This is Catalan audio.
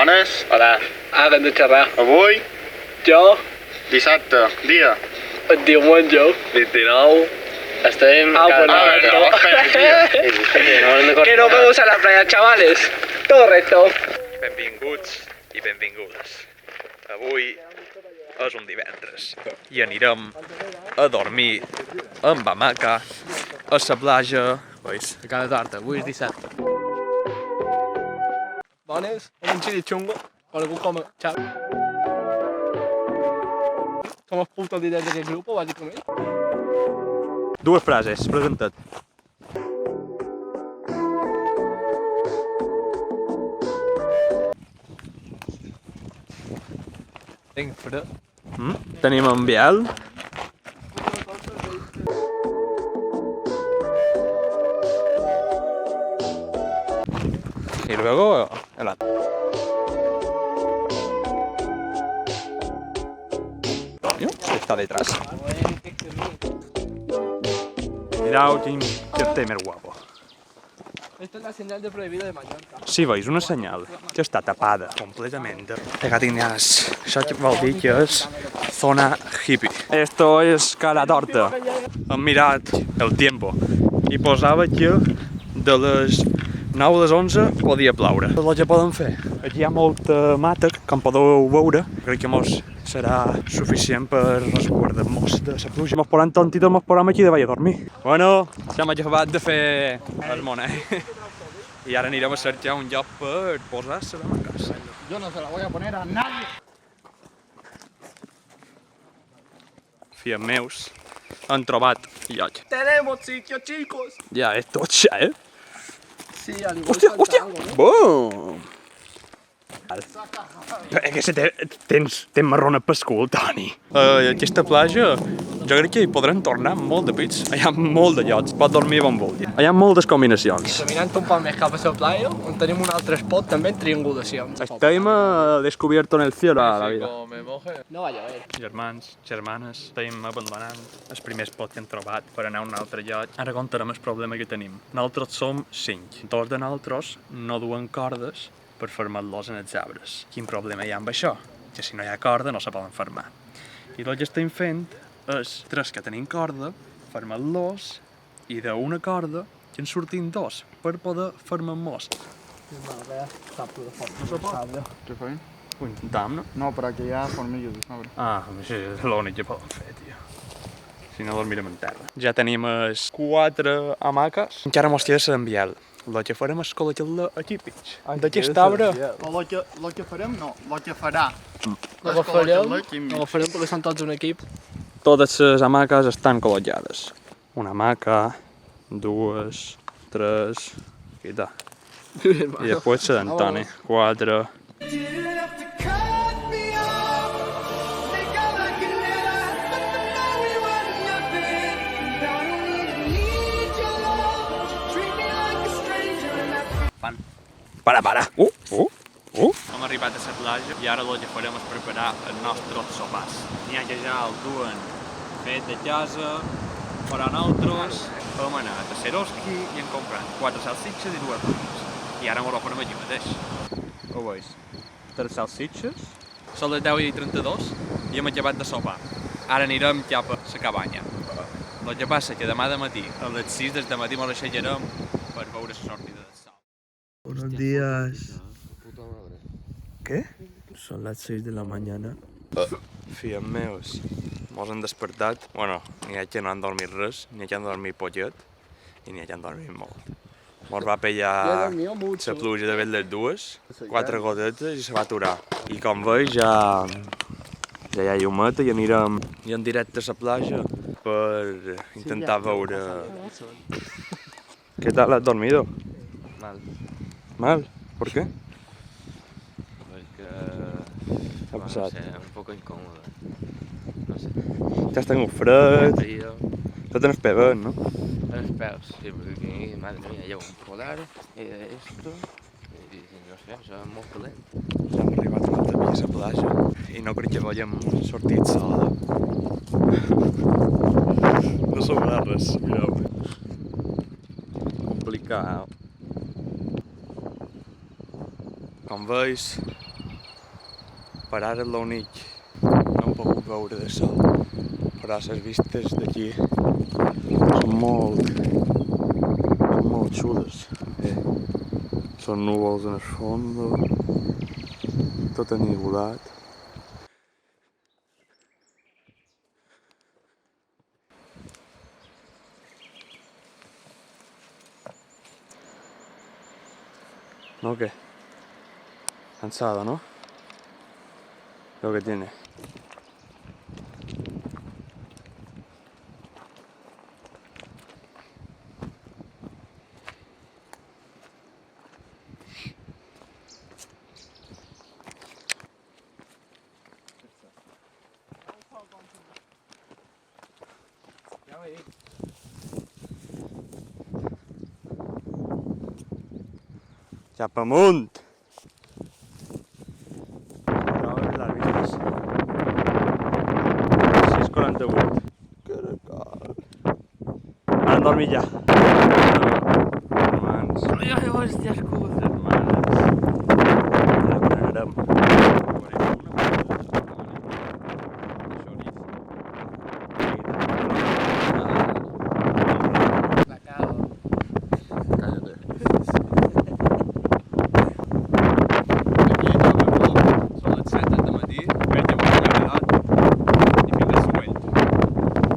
Bones. Hola. Ara hem de xerrar. Avui, Jo, dissabte, dia. el diumenge, 29, estem... Que nos vemos a la playa, chavales. Todo recto. Benvinguts i benvingudes. Avui és un divendres i anirem a dormir amb hamaca a la platja. Veus? A cada torta, avui és dissabte. Bones, un xili xungo, con algú com... Xau. Somos putos líderes d'aquest grup, bàsicament. Dues frases, presenta't. Tinc fred. Tenim en Biel. Y luego el Antonio, que está detrás. Mirau, quin carter més guapo. Esta es la señal de prohibido de Mallorca. Sí, veus una senyal que està tapada completament. Pegatinàs. Això vol dir que és zona hippie. Esto és cara torta. Hem mirat el tiempo i posava que de les 9 a les 11 podia ploure. És el que podem fer. Aquí hi ha molta mata, com podeu veure. Crec que mos serà suficient per resguardar-nos de la pluja. Mos posem tontitos, mos posem aquí de vall a dormir. Bueno, ja hem acabat de fer el monet. I ara anirem a cercar un lloc per posar-se a casa. Yo no se la voy a poner a nadie. Fills meus han trobat lloc. Tenemos sitio, chicos. Ja és tot ja, eh? Sí, al igual Hòstia, falta hòstia! algo, ¿no? Bom! Tens marrona per cul, Toni. Aquesta platja, jo crec que hi podran tornar molt de pits. Hi ha molt de llocs, pot dormir on vulgui. Hi ha moltes combinacions. Caminant un poc més cap a la playa, on tenim un altre spot també en triangulacions. Estem descobierto en el cielo a la vida. No va a llover. Germans, germanes, estem abandonant el primer spot que hem trobat per anar a un altre lloc. Ara contarem el problema que tenim. Nosaltres som 5. 2 de nosaltres no duen cordes per fermar-los en els arbres. Quin problema hi ha amb això? Que si no hi ha corda no se poden fermar. I el que estem fent és, 3 que tenim corda, fermar-los i d'una corda que en sortim 2 per poder fermar-los. ¿Qué fue? Ho intentem, no? No, para que ya formillos de sobre. Ah, això és l'únic que podem fer, tio. Si no, dormirem en terra. Ja tenim 4 hamaques. Encara mos queda l'envial. El que farem és col·locar-la aquí, pitx. D'aquest arbre. O lo que farem, no, lo que farà. L'agafarem perquè són tots un equip. Totes les hamaques estan col·locades. Una hamaca, 2, 3... Aquí està. I després la d'Antoni. 4... Para! Hem arribat a la platja i ara el que farem és preparar els nostres sopars. N'hi ha que ja el duen fet de casa, però nosaltres hem anat a Seroski i hem comprat 4 salsitxes i 2 prunes. I ara ens ho farem aquí mateix. Ho veus? 3 salsitxes. Són les 10:32 i hem acabat de sopar. Ara anirem cap a la cabanya. El que passa que demà de matí, a les 6 del matí ens aixecarem per veure la sortida del sol. Buenos días. ¿Qué? Son las 6 de la mañana. Fills meus, mos han despertat. Bueno, n'hi ha que no han dormit res, n'hi ha que han dormit pollet i n'hi ha que han dormit molt. Mos va pillar la pluja de vent les 2, 4 gotetes i se va aturar. I com veus ja hi ha llumeta i anirem en directe a la platja per intentar veure... ¿Qué tal has dormido? Mal, ¿Mal? ¿Por qué? porque ¿Qué ha no pasado? sé, un poco incómodo. No sé, Ya has tenido fred, frío. ya tienes peor, ¿no? Los pelos, sí, porque aquí, madre mía, llevo un polar esto y no sé, això és molt calent. Ja hem arribat un altre dia a la platja i no crec que veiem sortit sola. No som res, mireu. Complicat. Com veus, Per ara és l'únic que no hem pogut veure de sol, però les vistes d'aquí són molt xules. Són núvols en el fons, tot enivolat. ¿No qué? Cansado, ¿no? Lo que tiene. Cap amunt! Ara obren les vistes. 6:48. Caracol. Ara hem dormit ja. Hermans. Ai, hòstia, Cuba.